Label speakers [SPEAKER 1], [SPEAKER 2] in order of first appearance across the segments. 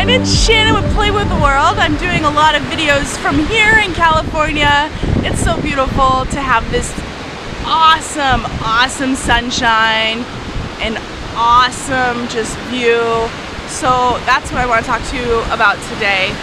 [SPEAKER 1] everyone, it's Shannon with Play with the World. I'm doing a lot of videos from here in California. It's so beautiful to have this awesome sunshine and awesome just view. So that's what I want to talk to you about today,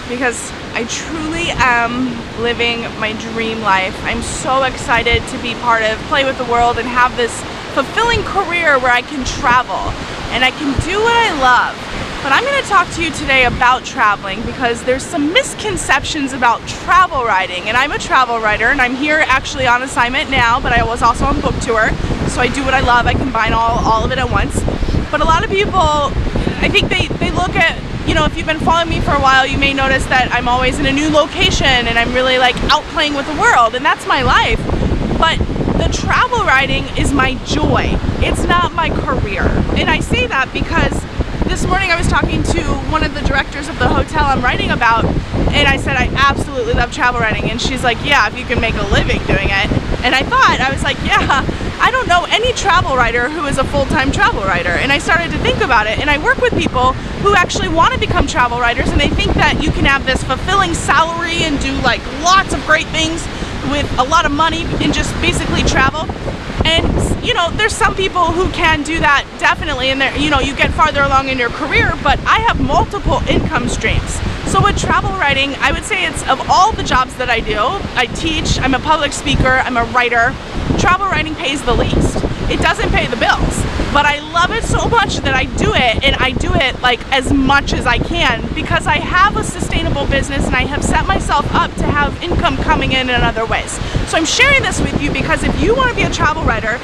[SPEAKER 1] because I truly am living my dream life. I'm so excited to be part of Play with the World and have this fulfilling career where I can travel and I can do what I love. But I'm going to talk to you today about traveling, because there's some misconceptions about travel writing. And I'm a travel writer, and I'm here actually on assignment now, but I was also on book tour. So I do what I love. I combine all of it at once. But a lot of people, I think they look at, you know, if you've been following me for a while, you may notice that I'm always in a new location and I'm really like out playing with the world, and that's my life. But the travel writing is my joy. It's not my career. And I say that because this morning I was talking to one of the directors of the hotel I'm writing about, and I said I absolutely love travel writing, and she's like, yeah, if you can make a living doing it. And I was like, yeah, I don't know any travel writer who is a full-time travel writer. And I started to think about it, and I work with people who actually want to become travel writers, and they think that you can have this fulfilling salary and do like lots of great things with a lot of money and just basically travel. And you know, there's some people who can do that, definitely, and you know, you get farther along in your career, but I have multiple income streams. So with travel writing, I would say it's, of all the jobs that I do, I teach, I'm a public speaker, I'm a writer, travel writing pays the least. It doesn't pay the bills, but I love it so much that I do it, and I do it like as much as I can, because I have a sustainable business and I have set myself up to have income coming in other ways. So I'm sharing this with you because if you want to be a travel writer,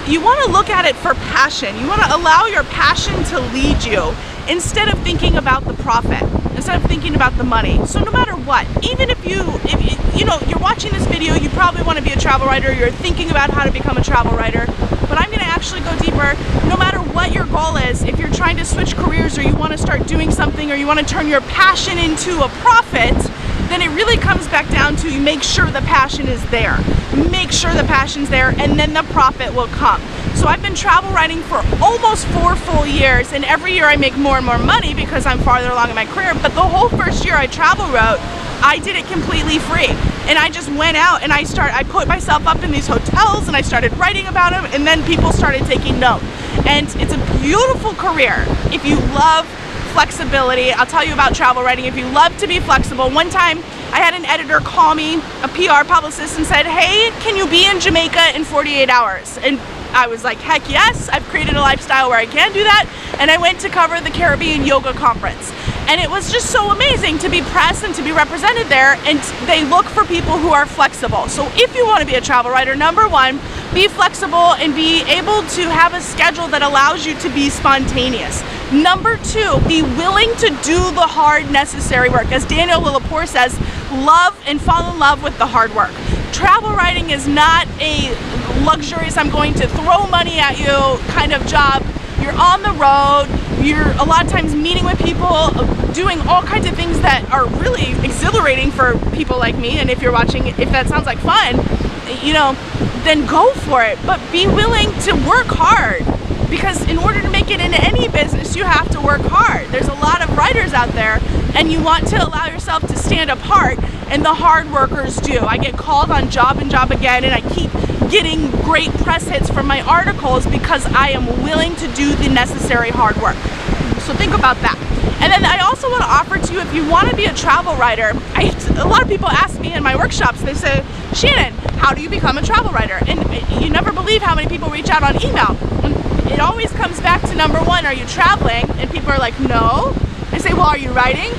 [SPEAKER 1] you want to look at it for passion. You want to allow your passion to lead you instead of thinking about the profit, instead of thinking about the money. So no matter what, even if you know, you're watching this video, you probably want to be a travel writer, you're thinking about how to become a travel writer, but I'm going to actually go deeper. No matter what your goal is, if you're trying to switch careers, or you want to start doing something, or you want to turn your passion into a profit, then it really comes back down to you make sure the passion is there. Make sure the passion's there, and then the profit will come. So I've been travel writing for almost 4 full years, and every year I make more and more money because I'm farther along in my career. But the whole first year I travel wrote, I did it completely free. And I just went out and I put myself up in these hotels and I started writing about them, and then people started taking note. And it's a beautiful career if you love flexibility. I'll tell you about travel writing if you love to be flexible. One time I had an editor call me, a PR publicist, and said, hey, can you be in Jamaica in 48 hours? And I was like, heck yes, I've created a lifestyle where I can do that. And I went to cover the Caribbean Yoga Conference. And it was just so amazing to be pressed and to be represented there, and they look for people who are flexible. So if you want to be a travel writer, number one, be flexible and be able to have a schedule that allows you to be spontaneous. Number two, be willing to do the hard, necessary work. As Daniel Lepore says, love and fall in love with the hard work. Travel writing is not a luxurious, I'm going to throw money at you kind of job. You're on the road, you're a lot of times meeting with people, doing all kinds of things that are really exhilarating for people like me. And if you're watching, if that sounds like fun, you know, then go for it. But be willing to work hard, because in order to make it in any business, you have to work hard. There's a lot of writers out there, and you want to allow yourself to stand apart, and the hard workers do. I get called on job and job again, and I keep getting great press hits from my articles because I am willing to do the necessary hard work. So think about that. And then I also want to offer to you, if you want to be a travel writer, a lot of people ask me in my workshops, they say, Shannon, how do you become a travel writer? And you never believe how many people reach out on email. And it always comes back to number one, are you traveling? And people are like, no. I say, well, are you writing?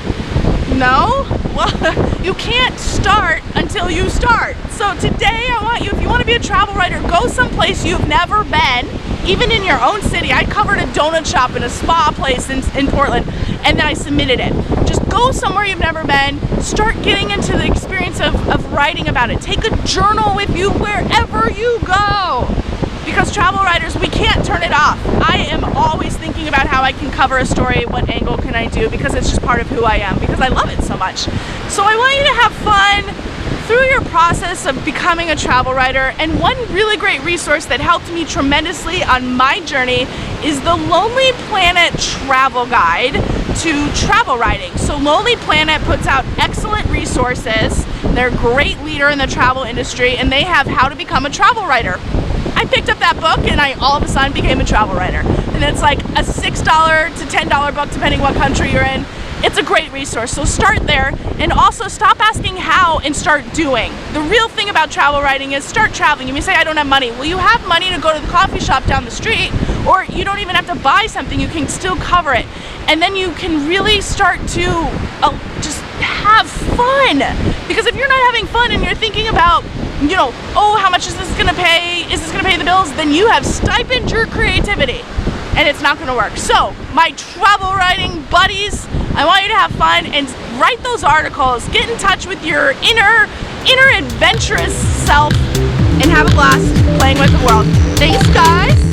[SPEAKER 1] No. Well, you can't start until you start. So today I want you, if you want to be a travel writer, go someplace you've never been, even in your own city. I covered a donut shop in a spa place in Portland, and then I submitted it. Just go somewhere you've never been, start getting into the experience of writing about it. Take a journal with you wherever you go. Because travel writers, we can't turn it off. I am always thinking about how I can cover a story, what angle can I do, because it's just part of who I am, because I love it so much. So I want you to have fun through your process of becoming a travel writer. And one really great resource that helped me tremendously on my journey is the Lonely Planet Travel Guide into travel writing. So Lonely Planet puts out excellent resources. They're a great leader in the travel industry, and they have How to Become a Travel Writer. I picked up that book and I all of a sudden became a travel writer. And it's like a $6 to $10 book depending what country you're in. It's a great resource, so start there, and also stop asking how and start doing. The real thing about travel writing is start traveling. You may say, I don't have money. Well, you have money to go to the coffee shop down the street, or you don't even have to buy something, you can still cover it. And then you can really start to just have fun. Because if you're not having fun and you're thinking about, you know, oh, how much is this gonna pay? Is this gonna pay the bills? Then you have stipend your creativity, and it's not gonna work. So, my travel writing buddies, I want you to have fun and write those articles. Get in touch with your inner adventurous self and have a blast playing with the world. Thanks, guys.